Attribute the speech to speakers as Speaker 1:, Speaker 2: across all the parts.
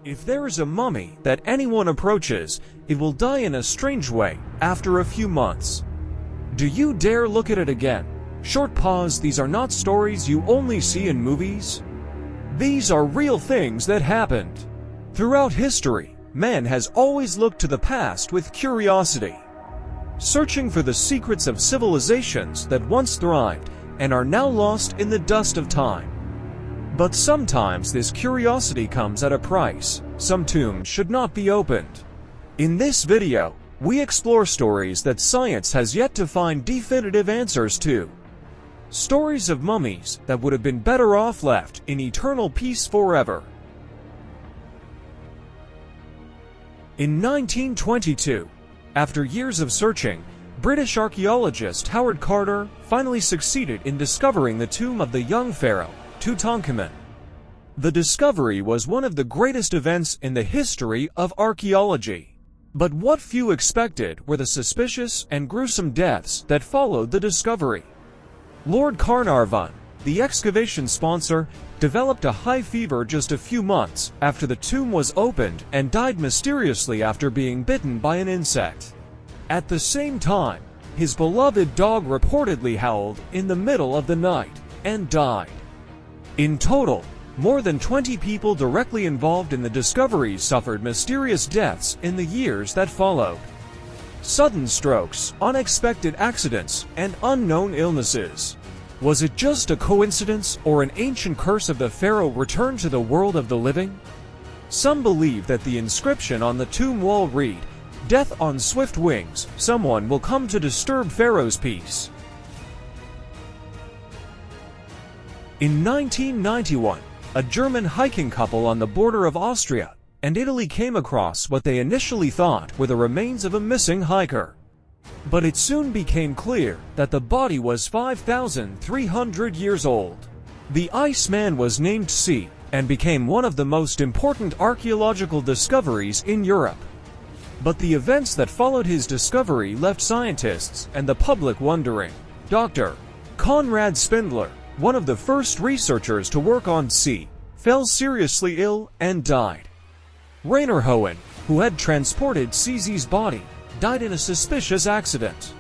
Speaker 1: If there is a mummy that anyone approaches, it will die in a strange way after a few months. Do you dare look at it again? Short pause, these are not stories you only see in movies. These are real things that happened. Throughout history, man has always looked to the past with curiosity, searching for the secrets of civilizations that once thrived and are now lost in the dust of time. But sometimes this curiosity comes at a price. Some tombs should not be opened. In this video, we explore stories that science has yet to find definitive answers to. Stories of mummies that would have been better off left in eternal peace forever. In 1922, after years of searching, British archaeologist Howard Carter finally succeeded in discovering the tomb of the young pharaoh, Tutankhamun. The discovery was one of the greatest events in the history of archaeology. But what few expected were the suspicious and gruesome deaths that followed the discovery. Lord Carnarvon, the excavation sponsor, developed a high fever just a few months after the tomb was opened and died mysteriously after being bitten by an insect. At the same time, his beloved dog reportedly howled in the middle of the night and died. In total, more than 20 people directly involved in the discovery suffered mysterious deaths in the years that followed. Sudden strokes, unexpected accidents, and unknown illnesses. Was it just a coincidence or an ancient curse of the pharaoh returned to the world of the living? Some believe that the inscription on the tomb wall read, "Death on swift wings, someone will come to disturb Pharaoh's peace." In 1991, a German hiking couple on the border of Austria and Italy came across what they initially thought were the remains of a missing hiker. But it soon became clear that the body was 5,300 years old. The Iceman was named C and became one of the most important archaeological discoveries in Europe. But the events that followed his discovery left scientists and the public wondering. Dr. Konrad Spindler, one of the first researchers to work on C, fell seriously ill and died. Rainer Hohen, who had transported CZ's body, died in a suspicious accident.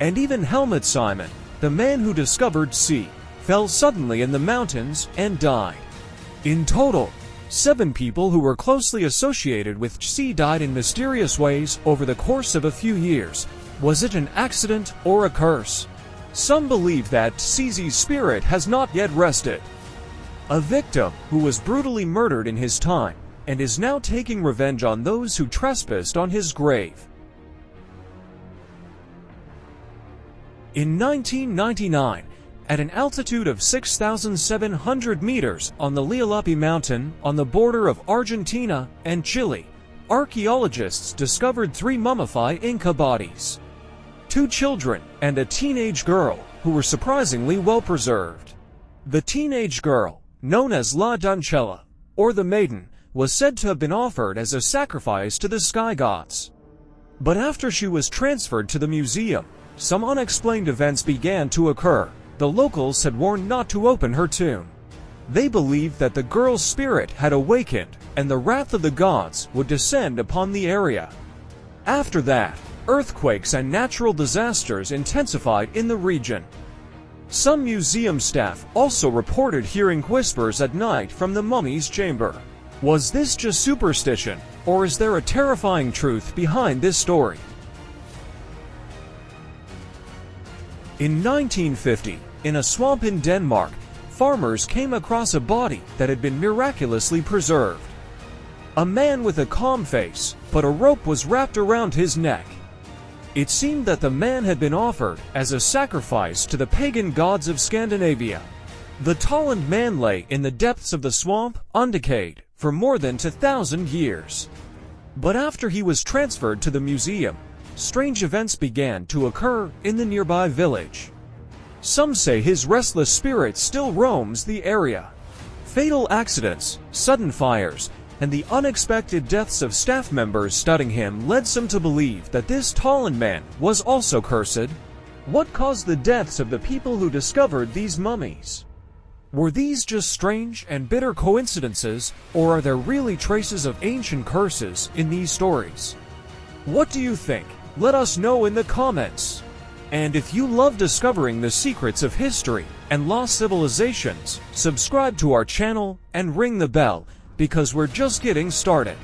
Speaker 1: And even Helmut Simon, the man who discovered C, fell suddenly in the mountains and died. In total, 7 people who were closely associated with C died in mysterious ways over the course of a few years. Was it an accident or a curse? Some believe that CZ's spirit has not yet rested. A victim who was brutally murdered in his time and is now taking revenge on those who trespassed on his grave. In 1999, at an altitude of 6,700 meters on the Lialapi Mountain on the border of Argentina and Chile, archaeologists discovered 3 mummified Inca bodies. 2 children and a teenage girl who were surprisingly well preserved. The teenage girl, known as La Doncella, or the Maiden, was said to have been offered as a sacrifice to the sky gods. But after she was transferred to the museum, some unexplained events began to occur. The locals had warned not to open her tomb. They believed that the girl's spirit had awakened and the wrath of the gods would descend upon the area. After that, earthquakes and natural disasters intensified in the region. Some museum staff also reported hearing whispers at night from the mummy's chamber. Was this just superstition, or is there a terrifying truth behind this story? In 1950, in a swamp in Denmark, farmers came across a body that had been miraculously preserved. A man with a calm face, but a rope was wrapped around his neck. It seemed that the man had been offered as a sacrifice to the pagan gods of Scandinavia. The tallest man lay in the depths of the swamp, undecayed, for more than 2,000 years. But after he was transferred to the museum, strange events began to occur in the nearby village. Some say his restless spirit still roams the area. Fatal accidents, sudden fires, and the unexpected deaths of staff members studying him led some to believe that this tall man was also cursed. What caused the deaths of the people who discovered these mummies? Were these just strange and bitter coincidences, or are there really traces of ancient curses in these stories? What do you think? Let us know in the comments. And if you love discovering the secrets of history and lost civilizations, subscribe to our channel and ring the bell, because we're just getting started.